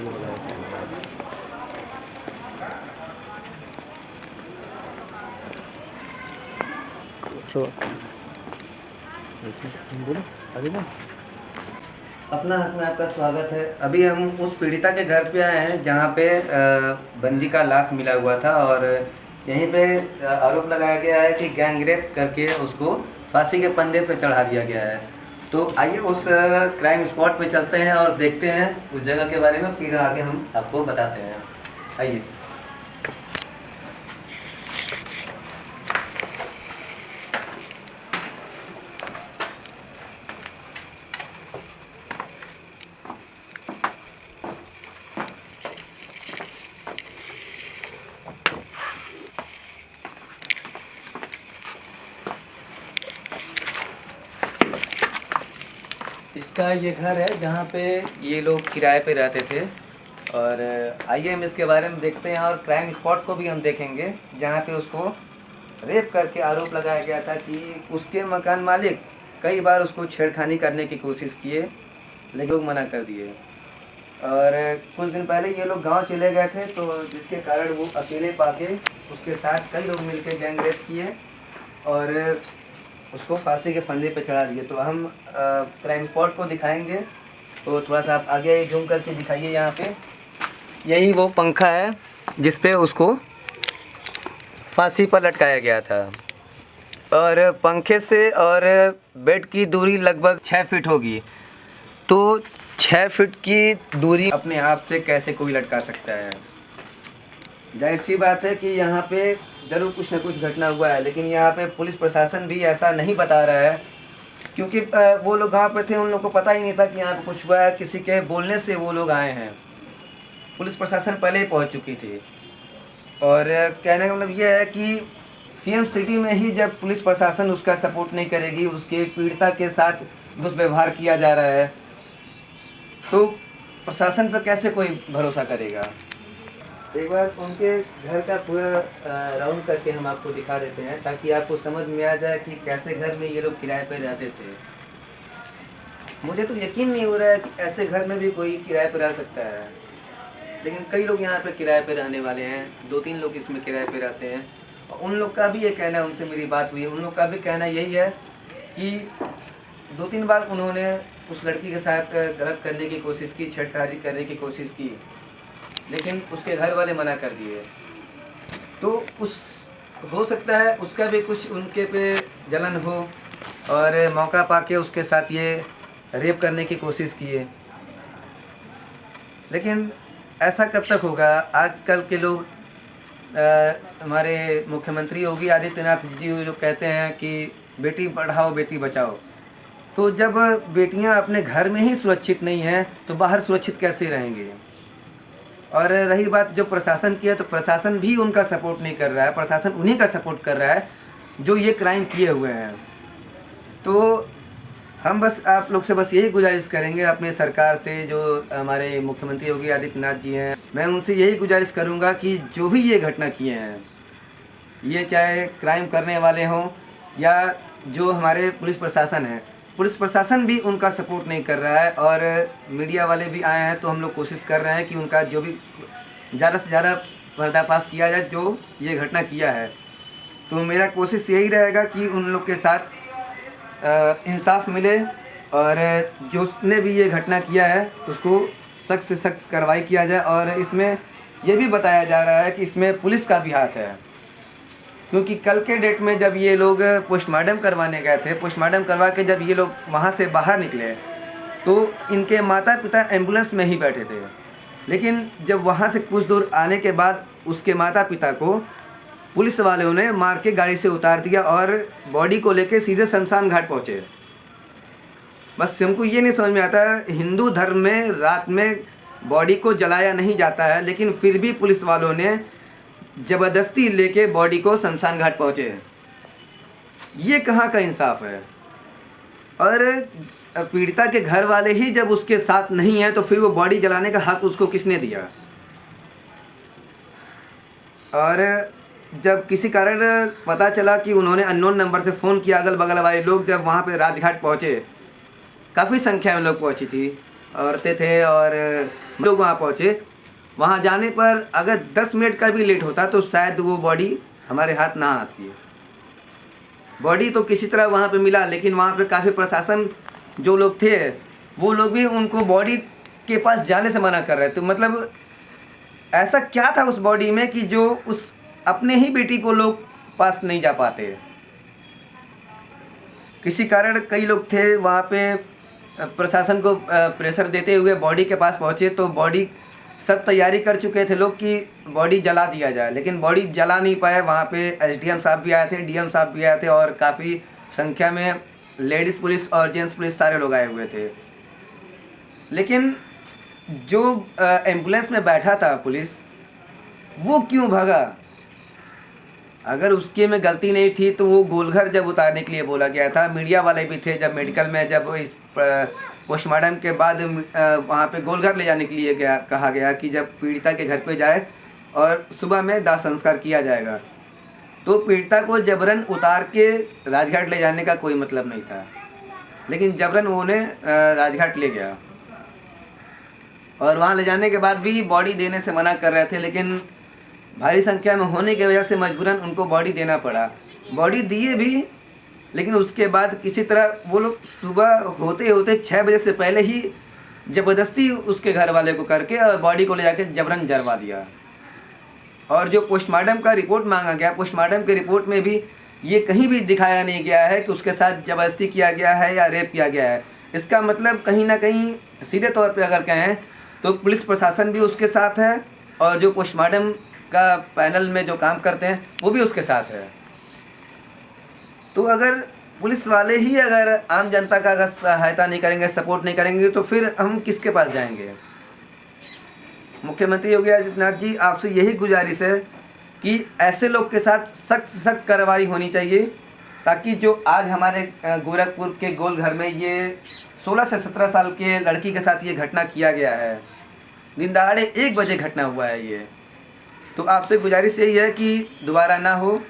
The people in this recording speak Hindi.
बोलो आगे ना। अपना हक में आपका स्वागत है। अभी हम उस पीड़िता के घर पे आए हैं जहाँ पे बंदी का लाश मिला हुआ था और यहीं पे आरोप लगाया गया है कि गैंग रेप करके उसको फांसी के फंदे पे चढ़ा दिया गया है। तो आइए उस क्राइम स्पॉट पे चलते हैं और देखते हैं उस जगह के बारे में, फिर आगे हम आपको बताते हैं। आइए। इसका ये घर है जहाँ पे ये लोग किराए पे रहते थे और आइए हम इसके बारे में देखते हैं और क्राइम स्पॉट को भी हम देखेंगे जहाँ पे उसको रेप करके आरोप लगाया गया था कि उसके मकान मालिक कई बार उसको छेड़खानी करने की कोशिश किए लेकिन लोग मना कर दिए। और कुछ दिन पहले ये लोग गांव चले गए थे तो जिसके कारण वो अकेले पाके उसके साथ कई लोग मिलकर गैंग रेप किए और उसको फांसी के फंदे पे चढ़ा दिए। तो हम क्राइम स्पॉट को दिखाएंगे, तो थोड़ा सा आप आगे जूम करके दिखाइए। यहाँ पे यही वो पंखा है जिस पे उसको फांसी पर लटकाया गया था और पंखे से और बेड की दूरी लगभग 6 फीट होगी। तो 6 फीट की दूरी अपने आप से कैसे कोई लटका सकता है? जाहिर सी बात है कि यहाँ पे ज़रूर कुछ न कुछ घटना हुआ है, लेकिन यहाँ पे पुलिस प्रशासन भी ऐसा नहीं बता रहा है क्योंकि वो लोग गाँव पे थे, उन लोगों को पता ही नहीं था कि यहाँ पे कुछ हुआ है। किसी के बोलने से वो लोग आए हैं। पुलिस प्रशासन पहले ही पहुँच चुकी थी और कहने का मतलब ये है कि सीएम सिटी में ही जब पुलिस प्रशासन उसका सपोर्ट नहीं करेगी, उसके पीड़िता के साथ दुष्व्यवहार किया जा रहा है, तो प्रशासन पर कैसे कोई भरोसा करेगा? एक बार उनके घर का पूरा राउंड करके हम आपको दिखा देते हैं ताकि आपको समझ में आ जाए कि कैसे घर में ये लोग किराए पे रहते थे। मुझे तो यकीन नहीं हो रहा है कि ऐसे घर में भी कोई किराए पे रह सकता है, लेकिन कई लोग यहाँ पे किराए पे रहने वाले हैं। 2-3 लोग इसमें किराए पे रहते हैं और उन लोग का भी ये कहना है, उनसे मेरी बात हुई है, उन लोग का भी कहना यही है कि 2-3 बार उन्होंने उस लड़की के साथ गलत करने की कोशिश की, छेड़खानी करने की कोशिश की, लेकिन उसके घर वाले मना कर दिए। तो उस हो सकता है उसका भी कुछ उनके पे जलन हो और मौका पाके उसके साथ ये रेप करने की कोशिश किए। लेकिन ऐसा कब तक होगा? आजकल के लोग हमारे मुख्यमंत्री योगी आदित्यनाथ जी जो कहते हैं कि बेटी पढ़ाओ बेटी बचाओ, तो जब बेटियां अपने घर में ही सुरक्षित नहीं हैं तो बाहर सुरक्षित कैसे रहेंगे? और रही बात जो प्रशासन की है, तो प्रशासन भी उनका सपोर्ट नहीं कर रहा है, प्रशासन उन्हीं का सपोर्ट कर रहा है जो ये क्राइम किए हुए हैं। तो हम बस आप लोग से बस यही गुजारिश करेंगे अपनी सरकार से, जो हमारे मुख्यमंत्री योगी आदित्यनाथ जी हैं, मैं उनसे यही गुजारिश करूंगा कि जो भी ये घटना किए हैं, ये चाहे क्राइम करने वाले हों या जो हमारे पुलिस प्रशासन है, पुलिस प्रशासन भी उनका सपोर्ट नहीं कर रहा है और मीडिया वाले भी आए हैं, तो हम लोग कोशिश कर रहे हैं कि उनका जो भी ज़्यादा से ज़्यादा पर्दाफाश किया जाए जो ये घटना किया है। तो मेरा कोशिश यही रहेगा कि उन लोग के साथ इंसाफ मिले और जो उसने भी ये घटना किया है उसको सख्त से सख्त कार्रवाई किया जाए। और इसमें ये भी बताया जा रहा है कि इसमें पुलिस का भी हाथ है, क्योंकि कल के डेट में जब ये लोग पोस्टमार्टम करवाने गए थे, पोस्टमार्टम करवा के जब ये लोग वहाँ से बाहर निकले तो इनके माता पिता एम्बुलेंस में ही बैठे थे, लेकिन जब वहाँ से कुछ दूर आने के बाद उसके माता पिता को पुलिस वालों ने मार के गाड़ी से उतार दिया और बॉडी को लेके सीधे शमशान घाट पहुँचे। बस हमको ये नहीं समझ में आता, हिंदू धर्म में रात में बॉडी को जलाया नहीं जाता है, लेकिन फिर भी पुलिस वालों ने ज़बरदस्ती लेके बॉडी को शमशान घाट पहुँचे। ये कहाँ का इंसाफ है? और पीड़िता के घर वाले ही जब उसके साथ नहीं है तो फिर वो बॉडी जलाने का हक उसको किसने दिया? और जब किसी कारण पता चला कि उन्होंने अननोन नंबर से फ़ोन किया, अगल बगल वाले लोग जब वहाँ पे राजघाट पहुँचे, काफ़ी संख्या में लोग पहुँची थी औरतें थे और लोग वहाँ पहुँचे। वहाँ जाने पर अगर 10 मिनट का भी लेट होता तो शायद वो बॉडी हमारे हाथ ना आती है। बॉडी तो किसी तरह वहाँ पे मिला, लेकिन वहाँ पे काफ़ी प्रशासन जो लोग थे वो लोग भी उनको बॉडी के पास जाने से मना कर रहे थे। तो मतलब ऐसा क्या था उस बॉडी में कि जो उस अपने ही बेटी को लोग पास नहीं जा पाते। किसी कारण कई लोग थे वहाँ पे प्रशासन को प्रेशर देते हुए बॉडी के पास पहुँचे, तो बॉडी सब तैयारी कर चुके थे लोग कि बॉडी जला दिया जाए, लेकिन बॉडी जला नहीं पाए। वहाँ पे एसडीएम साहब भी आए थे, डीएम साहब भी आए थे और काफ़ी संख्या में लेडीज़ पुलिस और जेंट्स पुलिस सारे लोग आए हुए थे। लेकिन जो एम्बुलेंस में बैठा था पुलिस, वो क्यों भागा? अगर उसके में गलती नहीं थी तो वो गोलघर जब उतारने के लिए बोला गया था, मीडिया वाले भी थे जब मेडिकल में, जब इस पोस्टमार्टम के बाद वहाँ पे गोलघर ले जाने के लिए कहा गया कि जब पीड़िता के घर पे जाए और सुबह में दाह संस्कार किया जाएगा, तो पीड़िता को जबरन उतार के राजघाट ले जाने का कोई मतलब नहीं था। लेकिन जबरन उन्हें राजघाट ले गया और वहाँ ले जाने के बाद भी बॉडी देने से मना कर रहे थे, लेकिन भारी संख्या में होने की वजह से मजबूरन उनको बॉडी देना पड़ा। बॉडी दिए भी, लेकिन उसके बाद किसी तरह वो लोग सुबह होते होते 6 बजे से पहले ही ज़बरदस्ती उसके घर वाले को करके और बॉडी को ले जाके जबरन जलवा दिया। और जो पोस्टमार्टम का रिपोर्ट मांगा गया, पोस्टमार्टम के रिपोर्ट में भी ये कहीं भी दिखाया नहीं गया है कि उसके साथ ज़बरदस्ती किया गया है या रेप किया गया है। इसका मतलब कहीं ना कहीं सीधे तौर पर अगर कहें तो पुलिस प्रशासन भी उसके साथ है और जो पोस्टमार्टम का पैनल में जो काम करते हैं वो भी उसके साथ है। तो अगर पुलिस वाले ही अगर आम जनता का अगर सहायता नहीं करेंगे, सपोर्ट नहीं करेंगे, तो फिर हम किसके पास जाएंगे? मुख्यमंत्री योगी आदित्यनाथ जी, आपसे यही गुजारिश है कि ऐसे लोग के साथ सख्त से सख्त कार्रवाई होनी चाहिए, ताकि जो आज हमारे गोरखपुर के गोलघर में ये 16 से 17 साल के लड़की के साथ ये घटना किया गया है, दिन दहाड़े 1 बजे घटना हुआ है ये। तो आपसे गुजारिश यही है कि दोबारा ना हो।